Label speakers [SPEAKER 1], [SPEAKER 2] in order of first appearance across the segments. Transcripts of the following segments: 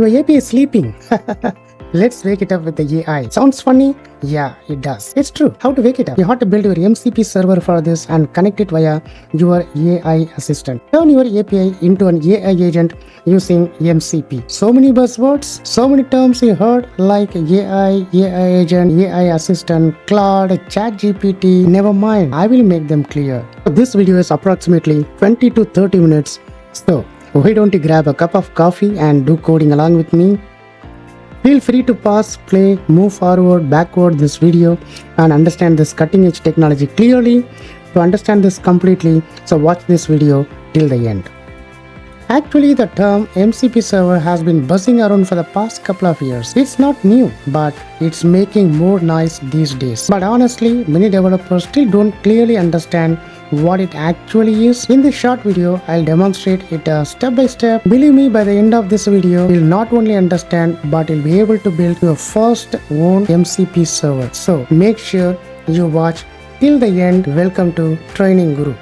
[SPEAKER 1] Your API is sleeping. Let's wake it up with the AI. Sounds funny? Yeah, it does. It's true. How to wake it up? You have to build your MCP server for this and connect it via your AI assistant. Turn your API into an AI agent using MCP. So many buzzwords, so many terms you heard like AI, AI agent, AI assistant, cloud, ChatGPT. Never mind, I will make them clear. This video is approximately 20 to 30 minutes. So why don't you grab a cup of coffee and do coding along with me? Feel free to pause, play, move forward, backward this video and understand this cutting edge technology clearly. To understand this completely, so watch this video till the end. Actually, the term MCP server has been buzzing around for the past couple of years. It's not new, but it's making more noise these days. But honestly, many developers still don't clearly understand what it actually is. In this short video, I'll demonstrate it step by step. Believe me, by the end of this video, you'll not only understand, but you'll be able to build your first own MCP server. So make sure you watch till the end. Welcome to Training Guru.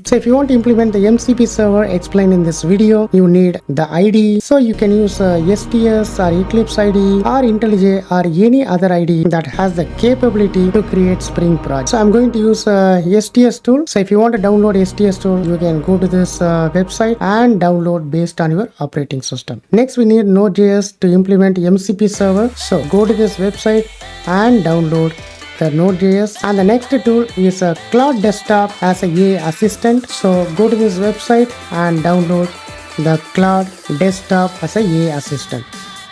[SPEAKER 1] So if you want to implement the MCP server explained in this video, you need the IDE. So you can use STS or Eclipse IDE or IntelliJ or any other IDE that has the capability to create Spring project. So I'm going to use STS tool. So if you want to download STS tool, you can go to this website and download based on your operating system. Next, we need Node.js to implement MCP server. So go to this website and download the Node.js, and the next tool is a Cloud Desktop as a AI assistant. So go to this website and download the Cloud Desktop as a AI assistant.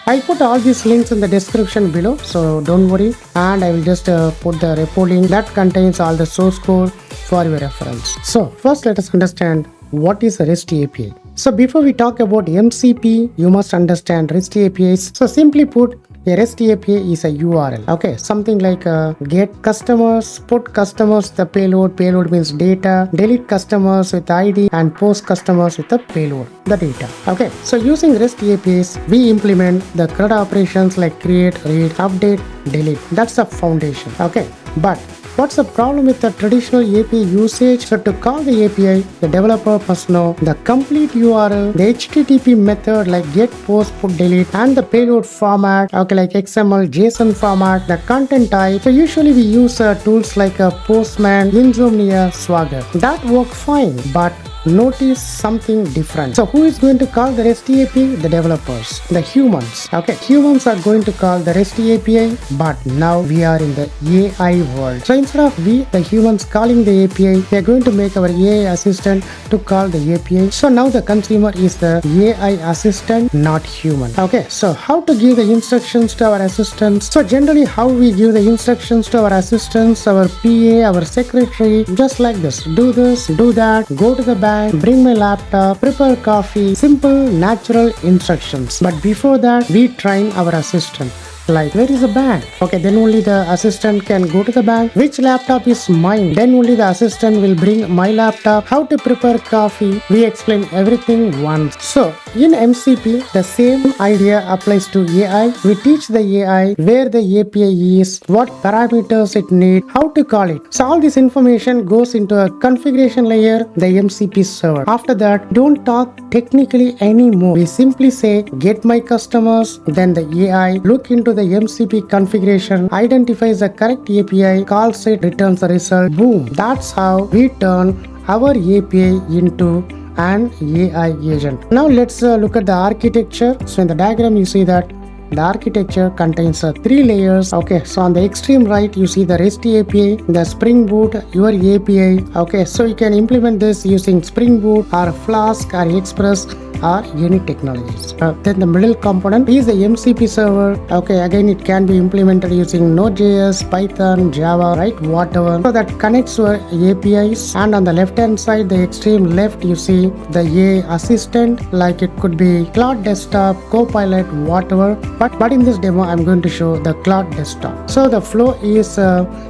[SPEAKER 1] I put all these links in the description below, so don't worry, and I will just put the repo link that contains all the source code for your reference. So first let us understand what is a REST API. So before we talk about MCP, you must understand REST APIs. So simply put, a REST API is a URL. Okay, something like get customers, put customers the payload. Payload means data. Delete customers with ID and post customers with the payload, the data. Okay, so using REST APIs, we implement the CRUD operations like create, read, update, delete. That's the foundation. Okay, but what's the problem with the traditional API usage? So to call the API, the developer must know the complete URL, the HTTP method like get, post, put, delete, and the payload format, okay, like XML, JSON format, the content type. So usually we use tools like Postman, Insomnia, Swagger. That work fine, but notice something different. So who is going to call the REST API? The developers, the humans. Okay, humans are going to call the REST API, but now we are in the AI world. So instead of we, the humans, calling the API, we are going to make our AI assistant to call the API. So now the consumer is the AI assistant, not human. Okay, so how to give the instructions to our assistants? So generally how we give the instructions to our assistants, our PA, our secretary, just like this. Do this, do that, go to the bank, bring my laptop, prepare coffee, simple, natural instructions. But before that, we train our assistant. Like, where is the bank? Okay, then only the assistant can go to the bank. Which laptop is mine? Then only the assistant will bring my laptop. How to prepare coffee? We explain everything once. So, in MCP, the same idea applies to AI. We teach the AI where the API is, what parameters it needs, how to call it. So, all this information goes into a configuration layer, the MCP server. After that, don't talk technically anymore. We simply say, get my customers, then the AI look into the MCP configuration, identifies the correct API, calls it, returns the result. Boom. That's how we turn our API into an AI agent. Now let's look at the architecture. So in the diagram you see that the architecture contains 3 layers. Okay, so on the extreme right you see the REST API, the Spring Boot, your API. Okay, so you can implement this using Spring Boot or Flask or Express or any technologies. Then the middle component is the MCP server. Okay, again it can be implemented using Node.js, Python, Java, right, whatever. So that connects your APIs. And on the left hand side, the extreme left, you see the AI assistant, like it could be Cloud Desktop, Copilot, whatever. But in this demo, I'm going to show the Cloud Desktop. So the flow is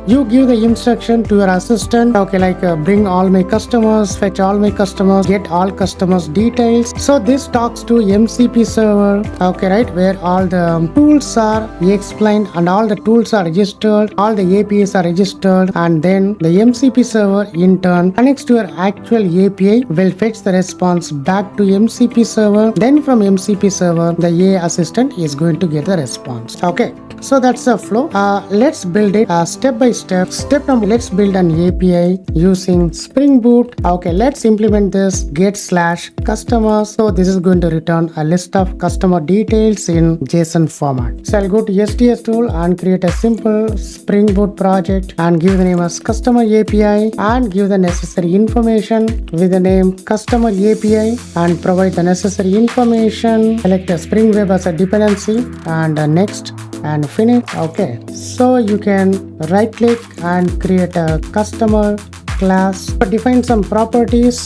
[SPEAKER 1] you give the instruction to your assistant. Okay, like bring all my customers, fetch all my customers, get all customers details. So this talks to MCP server, okay, right, where all the tools are explained and all the tools are registered, all the APIs are registered, and then the MCP server in turn connects to your actual API, will fetch the response back to MCP server. Then from MCP server, the AI assistant is going to get the response. Okay. So that's the flow. Let's build it step by step. Step number, let's build an API using Spring Boot. Okay, let's implement this get/customer. So this is going to return a list of customer details in JSON format. So I'll go to STS tool and create a simple Spring Boot project and give the name as customer API and give the necessary information with the name customer API and provide the necessary information. Select a Spring Web as a dependency and next and finish. Okay, so you can right click and create a customer class, define some properties,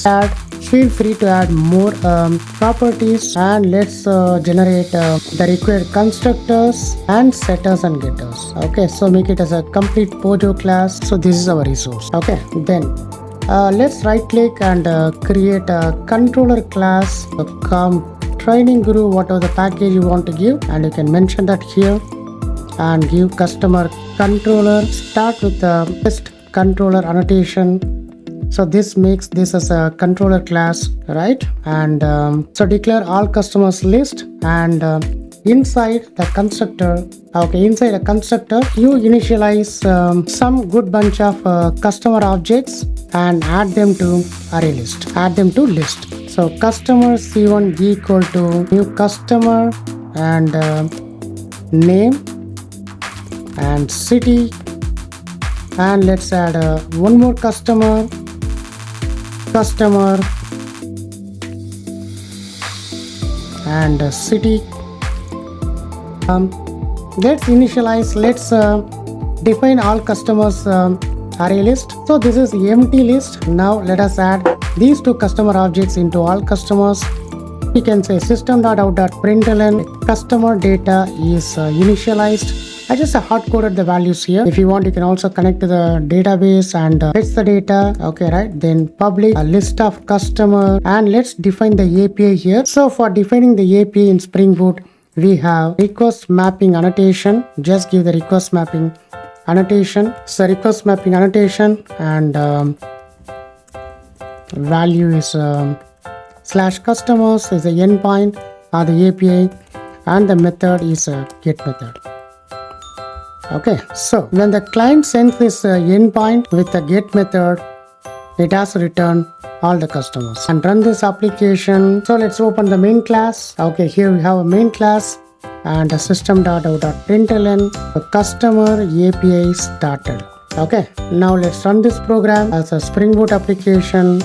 [SPEAKER 1] feel free to add more properties, and let's generate the required constructors and setters and getters. Okay, so make it as a complete Pojo class. So this is our resource. Okay, then let's right click and create a controller class, training guru, whatever the package you want to give, and you can mention that here and give customer controller. Start with the list controller annotation. So this makes this as a controller class, right? And so declare all customers list, and inside the constructor, okay, inside a constructor you initialize some good bunch of customer objects and add them to array list, add them to list. So customer C1 equal to new customer and name and city, and let's add one more customer and city. Let's initialize, let's define all customers array list. So this is empty list. Now let us add these two customer objects into all customers. We can say system.out.println customer data is initialized. I just hard-coded the values here. If you want, you can also connect to the database and fetch the data. Okay, right? Then public a list of customer, and let's define the API here. So for defining the API in Spring Boot, we have request mapping annotation. Just give the request mapping annotation. So request mapping annotation, and value is /customers is the endpoint or the API, and the method is a get method. Okay, so when the client sends this endpoint with the get method, it has to return all the customers and run this application. So let's open the main class. Okay, here we have a main class and a system.out.println the customer API started. Okay, now let's run this program as a Spring Boot application.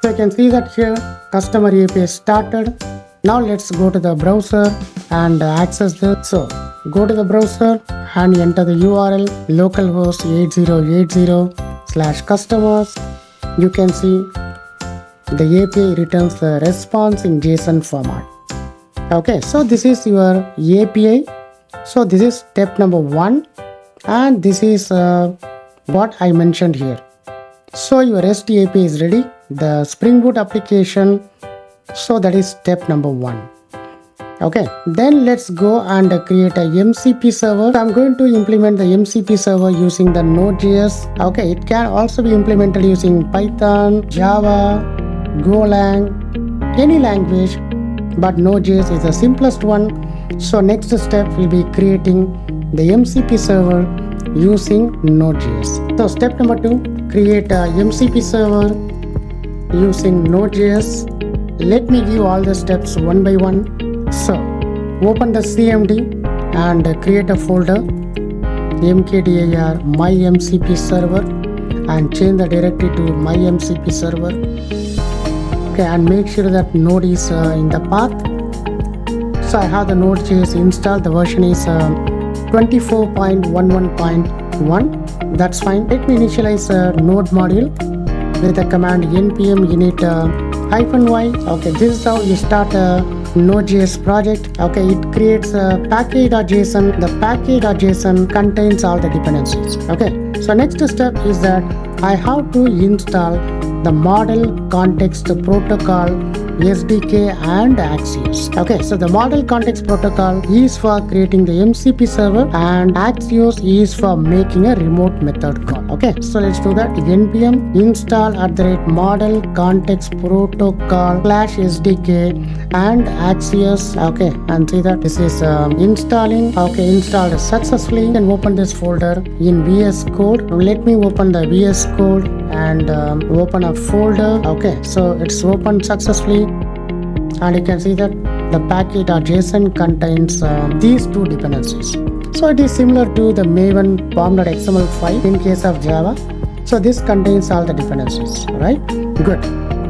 [SPEAKER 1] So you can see that here customer API started. Now let's go to the browser and access this. So go to the browser and enter the URL localhost 8080/customers. You can see the API returns the response in JSON format. Okay, so this is your API. So this is step number 1, and this is what I mentioned here. So your REST API is ready, the Spring Boot application. So that is step number 1. Okay, then let's go and create a MCP server. So I'm going to implement the MCP server using the Node.js. Okay, it can also be implemented using Python, Java, Golang, any language, but Node.js is the simplest one. So next step will be creating the MCP server using Node.js. So step number 2, create a MCP server using Node.js. Let me give all the steps one by one. So open the CMD and create a folder mkdir MyMCP server and change the directory to MyMCP server. Okay, and make sure that Node is in the path. So I have the Node.js installed. The version is 24.11.1. That's fine. Let me initialize a Node module with the command npm init -y. Okay, this is how you start a Node.js project. Okay, it creates a package.json. The package.json contains all the dependencies. Okay, so next step is that I have to install the model context protocol SDK and Axios. Okay, so the model context protocol is for creating the MCP server and Axios is for making a remote method call. Okay, so let's do that. npm install @model context protocol /SDK and Axios. Okay, and see that this is installing. Okay, installed successfully. You can open this folder in VS Code. Let me open the VS Code and open a folder. Okay, so it's opened successfully, and you can see that the package.json contains these two dependencies. So it is similar to the Maven pom.xml file in case of Java. So this contains all the dependencies, right? Good.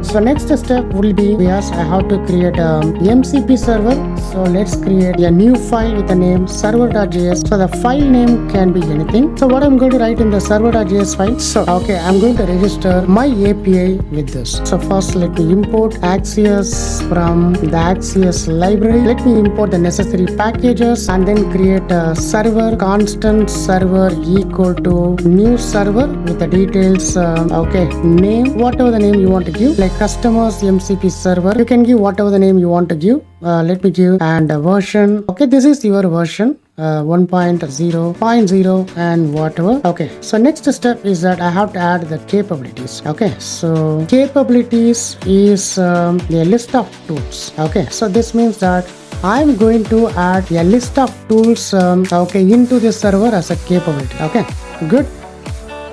[SPEAKER 1] So next step will be, yes, I have to create a MCP server. So let's create a new file with the name server.js. So the file name can be anything. So what I'm going to write in the server.js file. So okay, I'm going to register my API with this. So first let me import Axios from the Axios library. Let me import the necessary packages and then create a server constant server equal to new server with the details. Okay, name, whatever the name you want to give, like customers MCP server. You can give whatever the name you want to give. Let me give and a version. Okay, this is your version 1.0.0 and whatever. Okay, so next step is that I have to add the capabilities. Okay, so capabilities is a list of tools. Okay, so this means that I'm going to add a list of tools okay, into this server as a capability. Okay, good.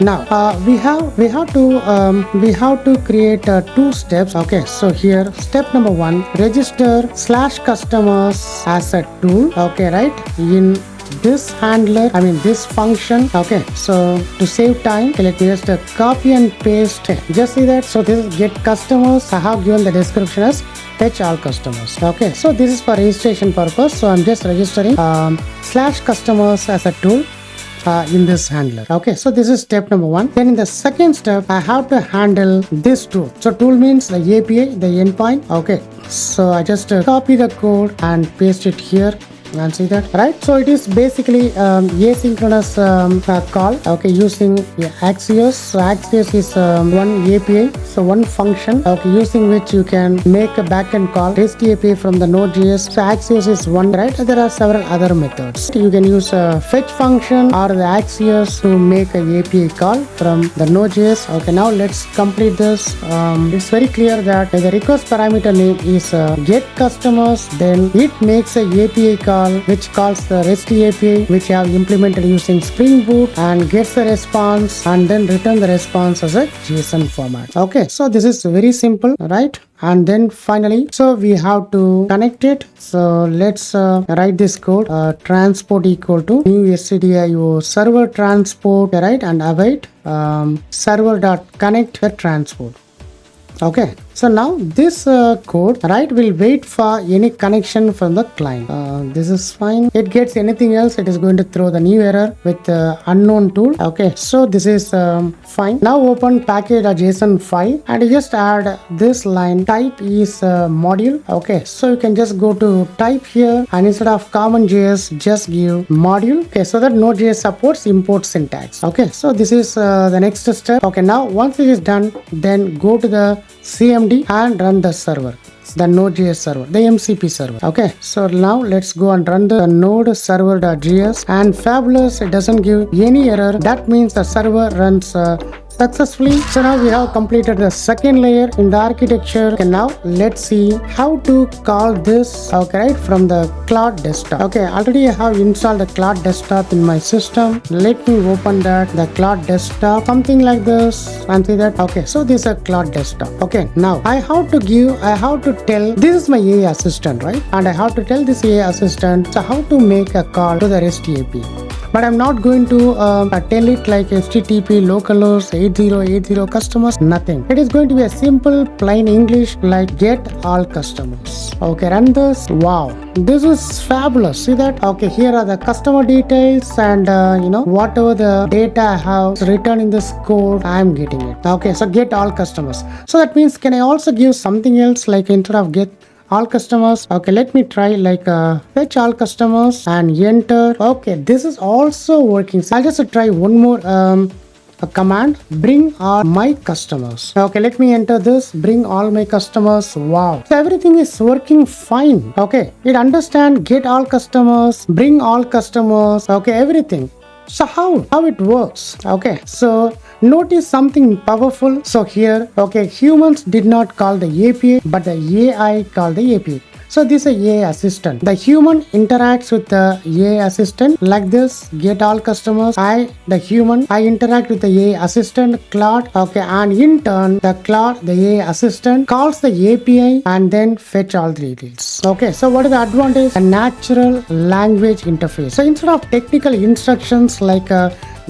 [SPEAKER 1] Now we have to create two steps. Okay, so here step number 1, register /customers as a tool. Okay, right, in this handler, this function. Okay, so to save time, let me just copy and paste. Just see that. So this is get customers. I have given the description as fetch all customers. Okay, so this is for registration purpose. So I'm just registering /customers as a tool in this handler. Okay, so this is step number 1. Then in the second step, I have to handle this tool. So tool means the API, the endpoint. Okay, so I just copy the code and paste it here. And see that, right? So it is basically asynchronous call. Okay, using Axios. So Axios is one API, so one function. Okay, using which you can make a backend call, REST API from the Node.js. So Axios is one, right? There are several other methods. You can use a fetch function or the Axios to make a API call from the Node.js. Okay, now let's complete this. It's very clear that the request parameter name is get customers. Then it makes a API call which calls the REST API which I have implemented using Spring Boot and gets the response and then return the response as a JSON format. Okay, so this is very simple, right? And then finally, so we have to connect it. So let's write this code. Transport equal to new stdio server transport, right? And await server.connect the transport. Okay, so now this code, right, will wait for any connection from the client. This is fine. It gets anything else, it is going to throw the new error with unknown tool. Okay, so this is fine. Now open package.json file and you just add this line. Type is module. Okay, so you can just go to type here and instead of common.js, just give module. Okay, so that Node.js supports import syntax. Okay, so this is the next step. Okay, now once it is done, then go to the CMD and run the server, the Node.js server, the MCP server. Okay, so now let's go and run the node server.js and fabulous, it doesn't give any error. That means the server runs successfully. So now we have completed the second layer in the architecture. Okay, now let's see how to call this. Okay, right, from the Cloud desktop. Okay, already I have installed the Cloud desktop in my system. Let me open that, the Cloud desktop, something like this, and see that. Okay, so this is a Cloud desktop. Okay, now I have to tell, this is my AI assistant, right? And I have to tell this AI assistant so how to make a call to the REST API. But I'm not going to tell it like HTTP localhost 8080 customers, nothing. It is going to be a simple plain English like get all customers. Okay, run this. Wow, this is fabulous. See that? Okay, here are the customer details and whatever the data I have written in this code, I'm getting it. Okay, so get all customers. So that means can I also give something else like instead of get all customers? Okay, let me try like fetch all customers and enter. Okay, this is also working. So I'll just try one more a command, bring all my customers. Okay, let me enter this, bring all my customers. Wow. So everything is working fine. Okay, it understand get all customers, bring all customers. Okay, everything. So how it works? Okay, so notice something powerful. So here, okay, humans did not call the API, but the AI called the API. So this is a AI assistant. The human interacts with the AI assistant like this, get all customers. The human, I interact with the AI assistant, Claude. Okay, and in turn, the Claude, the AI assistant, calls the API and then fetch all the details. Okay, so what is the advantage? A natural language interface. So instead of technical instructions like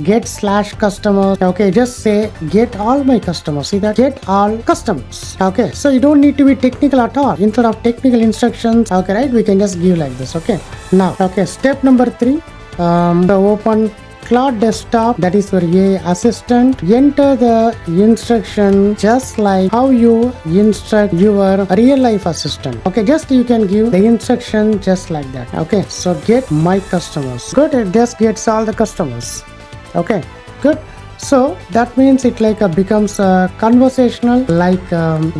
[SPEAKER 1] get/customers, okay, just say get all my customers. See that, get all customers. Okay, so you don't need to be technical at all. Instead of technical instructions, okay, right, we can just give like this. Okay, now, okay, step number 3, the open Claude desktop, that is for AI assistant. Enter the instruction just like how you instruct your real life assistant. Okay, just you can give the instruction just like that. Okay, so get my customers. Good, it just gets all the customers. Okay, good. So that means it like becomes conversational, like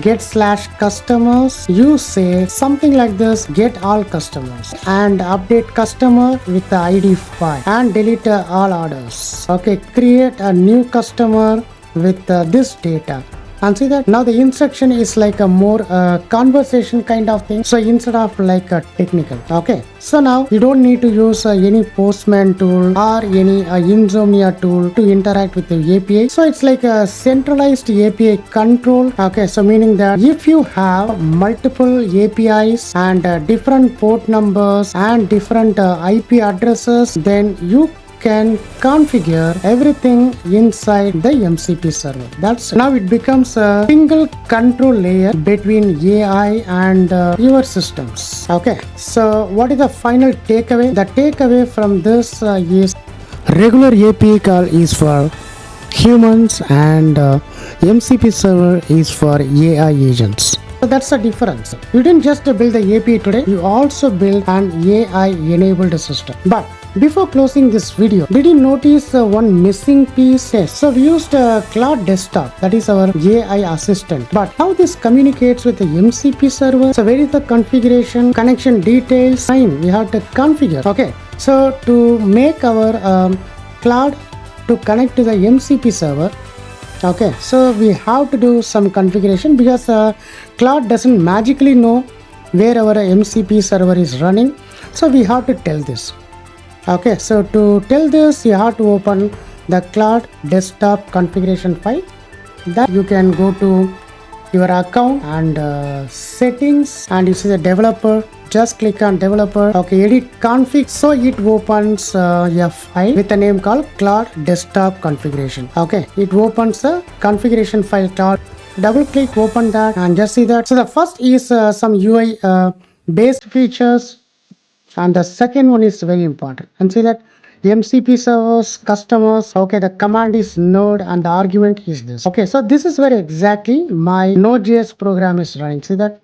[SPEAKER 1] get/customers. You say something like this, get all customers, and update customer with the ID 5 and delete all orders. Okay, create a new customer with this data. And see that now the instruction is like a more conversation kind of thing. So instead of like a technical. Okay, so now you don't need to use any Postman tool or any Insomnia tool to interact with the API. So it's like a centralized API control. Okay, so meaning that if you have multiple APIs and different port numbers and different IP addresses, then you can configure everything inside the MCP server. That's now it becomes a single control layer between AI and your systems. Okay, so what is the final takeaway? The takeaway from this is regular API call is for humans and MCP server is for AI agents. So that's the difference. You didn't just build the API today, you also build an AI enabled system. But before closing this video, did you notice one missing piece? Yes. So we used Claude desktop, that is our AI assistant. But how this communicates with the MCP server? So where is the configuration, connection details? Fine, we have to configure. Okay, so to make our Claude to connect to the MCP server, okay, so we have to do some configuration because Claude doesn't magically know where our MCP server is running. So we have to tell this. Okay, so to tell this, you have to open the Claude desktop configuration file. That you can go to your account and settings, and you see the developer. Just click on developer. Okay, edit config. So it opens a file with a name called Claude desktop configuration. Okay, it opens the configuration file Claude. Double click, open that, and just see that. So the first is some UI based features. And the second one is very important. And see that MCP servers, customers. Okay, the command is node and the argument is this. Okay, so this is where exactly my Node.js program is running. See that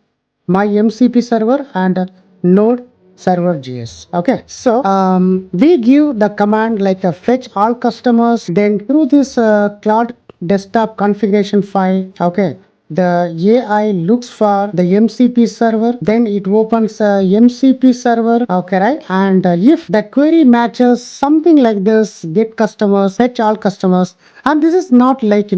[SPEAKER 1] my MCP server and node server.js. Okay, so we give the command like a fetch all customers. Then through this Claude desktop configuration file, okay, the AI looks for the MCP server, then it opens a MCP server. Okay, right, and if the query matches something like this, get customers, fetch all customers, and this is not like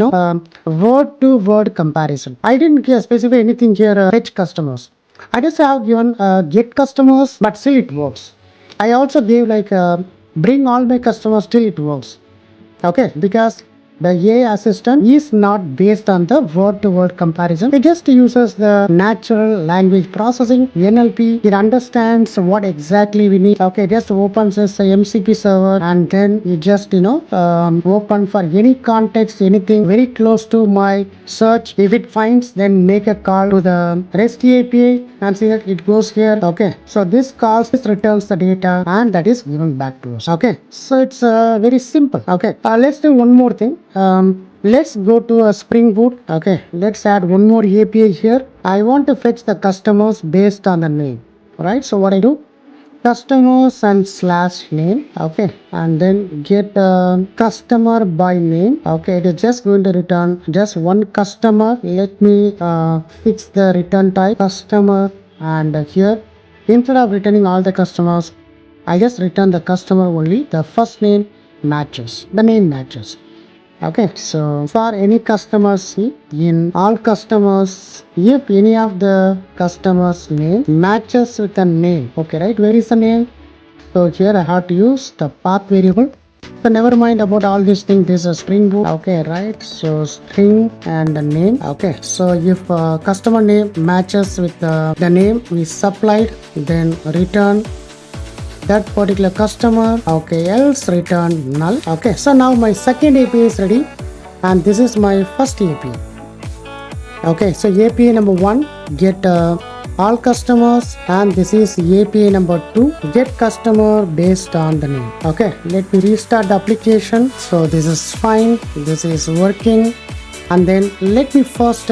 [SPEAKER 1] word to word comparison. I didn't specify anything here, fetch customers. I just have given get customers, but still it works. I also gave like bring all my customers, still it works. Okay, because the AI assistant is not based on the word-to-word comparison. It just uses the natural language processing, NLP. It understands what exactly we need. Okay, just opens this MCP server and then it just open for any context, anything very close to my search. If it finds, then make a call to the REST API and see that it goes here. Okay, so this calls, this returns the data and that is given back to us. Okay, so it's very simple. Okay, let's do one more thing. Let's go to a Spring Boot. Okay, let's add one more API here. I want to fetch the customers based on the name. Right, so what I do, customers and slash name. Okay, and then get customer by name. Okay, it is just going to return just one customer. Let me fix the return type customer, and here instead of returning all the customers, I just return the customer only. The first name matches, the name matches. Okay, so for any customers, see in all customers, if any of the customers name matches with the name, okay, right? Where is the name? So here I have to use the path variable. So never mind about all these things. This is a string boot. Okay, right? So string and the name. Okay, so if customer name matches with the name we supplied, then return that particular customer. Okay, else return null. Okay, so now my second API is ready, and this is my first API. Okay, so API number 1 get all customers, and this is API number 2 get customer based on the name. Okay, let me restart the application. So this is fine, this is working, and then let me first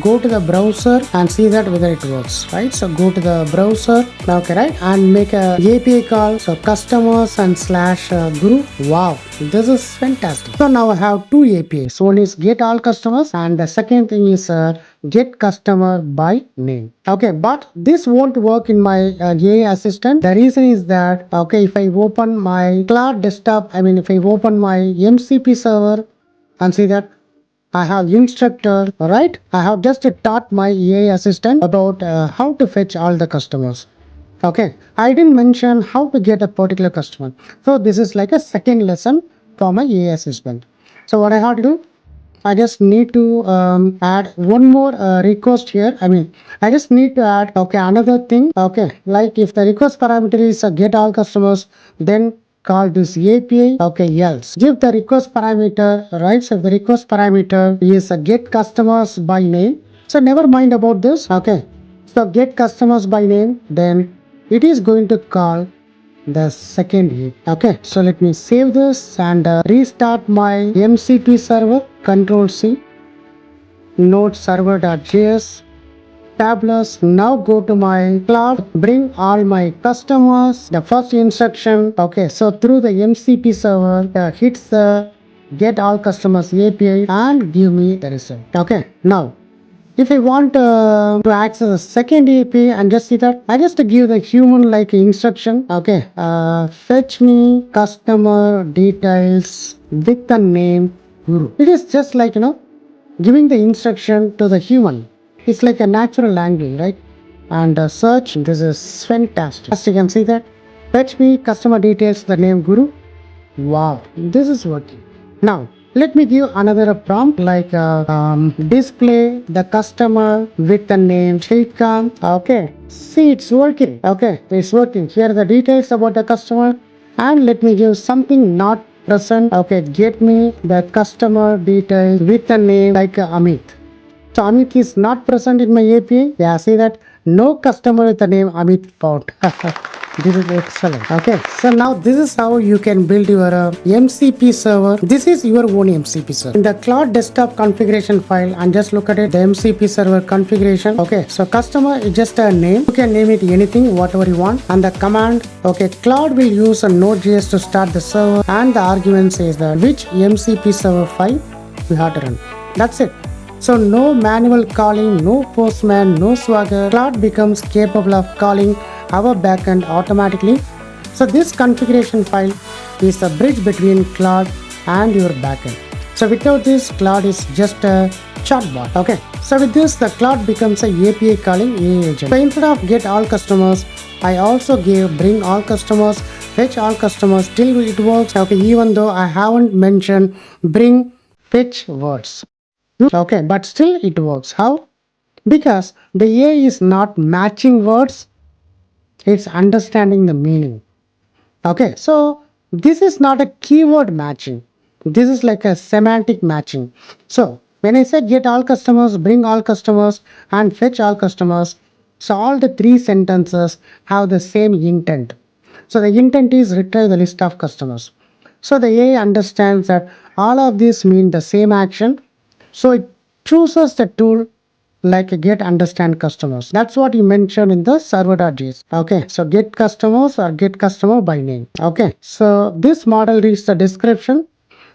[SPEAKER 1] go to the browser and see that whether it works, right? So go to the browser, okay, right, and make a API call. So customers and slash group. Wow, this is fantastic. So now I have two APIs. One is get all customers, and the second thing is get customer by name. Okay, but this won't work in my AI assistant. The reason is that, okay, if I open my cloud desktop, if I open my MCP server and see that I have instructor, right? I have just taught my AI assistant about how to fetch all the customers. Okay, I didn't mention how to get a particular customer. So this is like a second lesson for my AI assistant. So what I have to do, I just need to add one more request here. I just need to add, okay, another thing. Okay, like if the request parameter is get all customers, then call this API. Okay, else give the request parameter, right? So the request parameter is get customers by name. So never mind about this. Okay, so get customers by name, then it is going to call the second hit. Okay, so let me save this and restart my MCP server. Control C, node server.js, tablets. Now go to my cloud, bring all my customers. The first instruction, okay, so through the MCP server, hits the get all customers API and give me the result. Okay, now if I want to access a second API and just see that, I just give the human like instruction. Okay, fetch me customer details with the name Guru. It is just like giving the instruction to the human. It's like a natural language, right? And search. This is fantastic. As you can see that, fetch me customer details the name Guru. Wow, this is working. Now, let me give another prompt like display the customer with the name Shrikant. Okay, see it's working. Okay, it's working. Here are the details about the customer, and let me give something not present. Okay, get me the customer details with the name like Amit. So Amit is not present in my API. Yeah, see that no customer with the name Amit found. This is excellent. Okay, so now this is how you can build your MCP server. This is your own MCP server. In the cloud desktop configuration file, and just look at it, the MCP server configuration. Okay, so customer is just a name. You can name it anything, whatever you want. And the command, okay, cloud will use a Node.js to start the server, and the argument says that which MCP server file we have to run. That's it. So no manual calling, no postman, no swagger. Cloud becomes capable of calling our backend automatically. So this configuration file is a bridge between Cloud and your backend. So without this, Cloud is just a chatbot. Okay. So with this, the Cloud becomes a API calling AI agent. So instead of get all customers, I also gave bring all customers, fetch all customers. Till it works. Okay. Even though I haven't mentioned bring fetch words. Okay, but still it works. How? Because the AI is not matching words, it's understanding the meaning. Okay, so this is not a keyword matching. This is like a semantic matching. So when I said get all customers, bring all customers, and fetch all customers, so all the three sentences have the same intent. So the intent is retrieve the list of customers. So the AI understands that all of these mean the same action. So it chooses the tool like get understand customers. That's what you mentioned in the server.js. Okay, so get customers or get customer by name. Okay, so this model reads the description.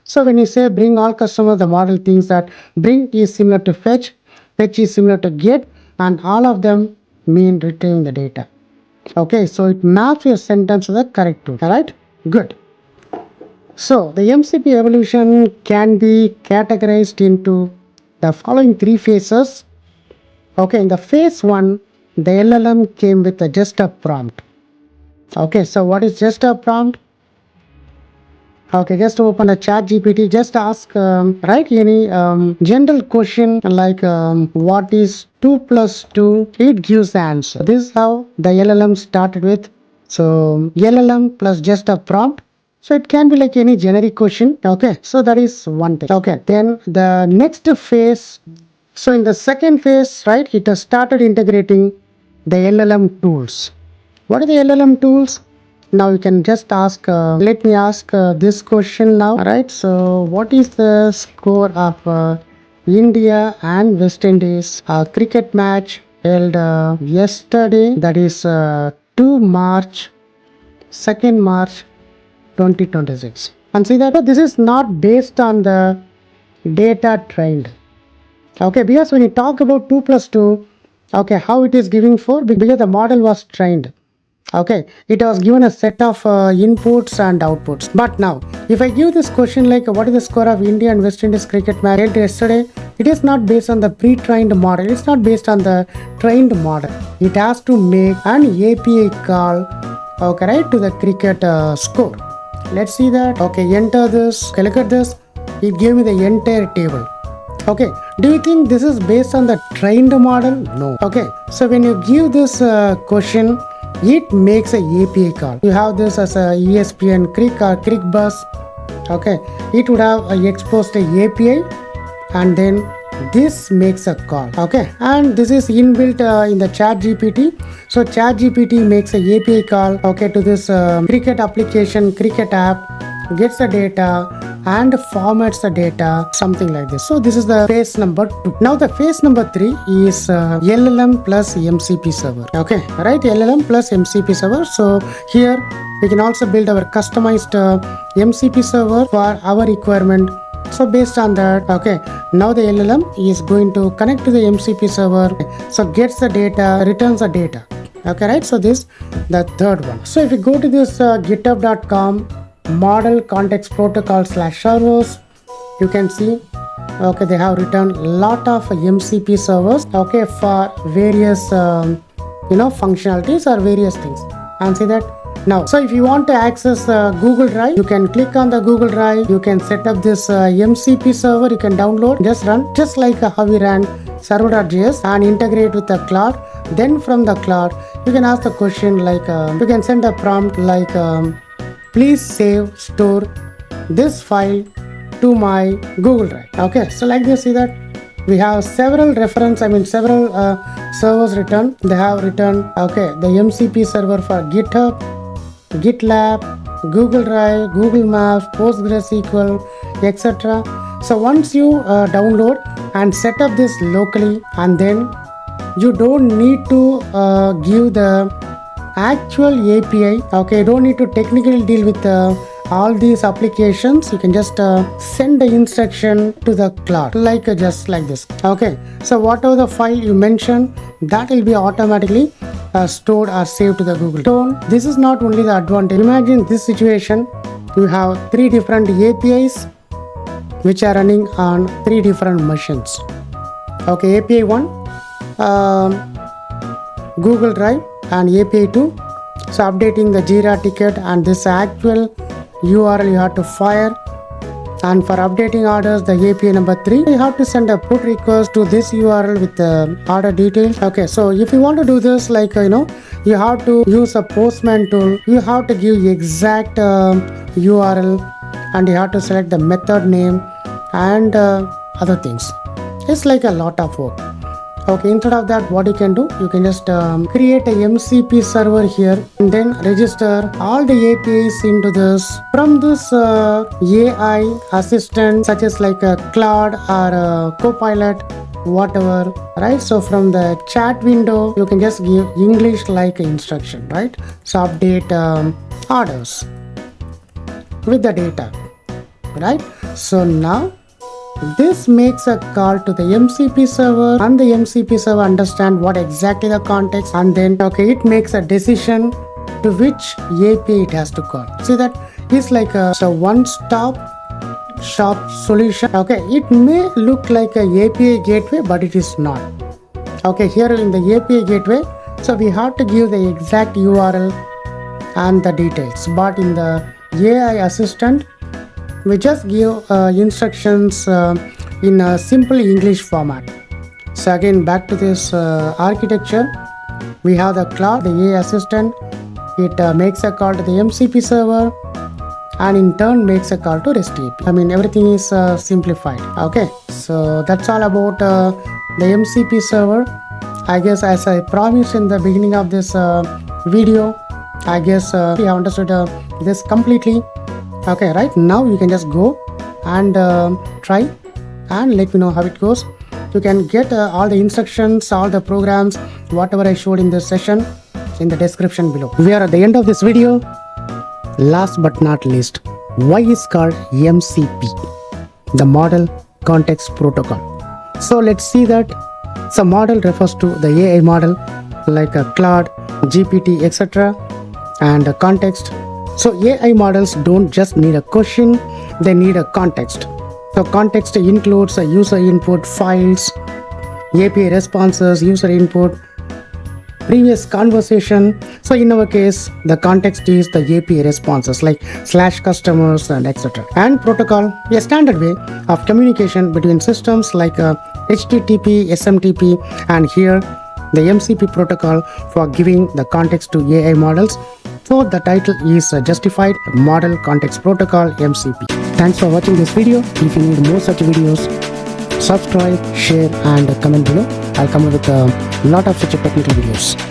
[SPEAKER 1] So when you say bring all customers, the model thinks that bring is similar to fetch, fetch is similar to get, and all of them mean retrieving the data. Okay, so it maps your sentence to the correct tool. Alright, good. So the MCP evolution can be categorized into the following three phases. Okay, in the phase 1, the LLM came with just a prompt. Okay, so what is just a prompt? Okay, just open a chat GPT, just ask, write any general question like what is 2 plus 2, it gives the answer. This is how the LLM started with. So LLM plus just a prompt. So it can be like any generic question. Okay, so that is one thing. Okay, then the next phase. So in the second phase, right, it has started integrating the LLM tools. What are the LLM tools? Now you can just ask, let me ask this question now. Alright, so what is the score of India and West Indies cricket match held yesterday, that is 2 March, 2nd March 2026. And see that this is not based on the data trained. Okay, because when you talk about 2 plus 2, okay, how it is giving 4? Because the model was trained. Okay, it was given a set of inputs and outputs. But now, if I give this question like what is the score of India and West Indies cricket match held yesterday, it is not based on the pre-trained model. It's not based on the trained model. It has to make an API call, okay, right, to the cricket score. Let's see that. Okay, enter this. Okay, look at this. It gave me the entire table. Okay, do you think this is based on the trained model? No. Okay, so when you give this question, it makes a API call. You have this as a ESPN Crick or Crick bus. Okay, it would have exposed a API, and then this makes a call. Okay, and this is inbuilt in the chat GPT. So chat GPT makes a API call, okay, to this cricket application, cricket app, gets the data and formats the data, something like this. So this is the phase number 2. Now the phase number 3 is LLM plus MCP server. Okay, right, LLM plus MCP server. So here we can also build our customized MCP server for our requirement. So based on that, okay, now the LLM is going to connect to the MCP server. So gets the data, returns the data. Okay, right, so this the third one. So if you go to this github.com model context protocol /servers, you can see, okay, they have written a lot of MCP servers, okay, for various functionalities or various things. And see that now. So if you want to access Google Drive, you can click on the Google Drive. You can set up this MCP server. You can download, just run, just like how we ran server.js, and integrate with the cloud. Then from the cloud, you can ask the question like, you can send a prompt like, please store this file to my Google Drive. Okay, so like this, see that we have several several servers written. They have written, okay, the MCP server for GitHub, GitLab, Google Drive, Google Maps, PostgreSQL, etc. So once you download and set up this locally, and then you don't need to give the actual API. Okay, you don't need to technically deal with all these applications. You can just send the instruction to the cloud, like just like this. Okay, so whatever the file you mention, that will be automatically stored or saved to the Google. So this is not only the advantage. Imagine this situation, you have 3 different APIs which are running on 3 different machines. Okay, API 1 Google Drive, and API 2, so updating the Jira ticket and this actual URL you have to fire. And for updating orders, the API number 3, you have to send a put request to this URL with the order details. Okay, so if you want to do this, like you have to use a Postman tool. You have to give exact URL, and you have to select the method name and other things. It's like a lot of work. Okay, instead of that, what you can do, you can just create a MCP server here, and then register all the APIs into this. From this AI assistant, such as like a Claude or a Copilot, whatever, right? So from the chat window, you can just give English like instruction, right? So update orders with the data, right? So now this makes a call to the MCP server, and the MCP server understand what exactly the context, and then it makes a decision to which API it has to call. See, that is like a one-stop shop solution. It may look like a API gateway, but it is not. Here in the API gateway, so we have to give the exact URL and the details, but in the AI assistant, we just give instructions in a simple English format. So again, back to this architecture, we have the cloud, the AI assistant. It makes a call to the MCP server, and in turn makes a call to REST API. I mean, everything is simplified. So that's all about the MCP server. I guess, as I promised in the beginning of this video, I guess you have understood this completely. Right now you can just go and try and let me know how it goes. You can get all the instructions, all the programs, whatever I showed in this session, in the description below. We are at the end of this video. Last but not least, why is called MCP, the Model Context Protocol? So let's see that. So model refers to the AI model like a Claude, GPT, etc. and a context. So AI models don't just need a question, they need a context. So context includes a user input, files, API responses, user input, previous conversation. So in our case, the context is the API responses like /customers and etc. And protocol, a standard way of communication between systems like HTTP, SMTP, and here the MCP protocol for giving the context to AI models. So the title is justified, Model Context Protocol, MCP. Thanks for watching this video. If you need more such videos, subscribe, share and comment below. I'll come up with a lot of such technical videos.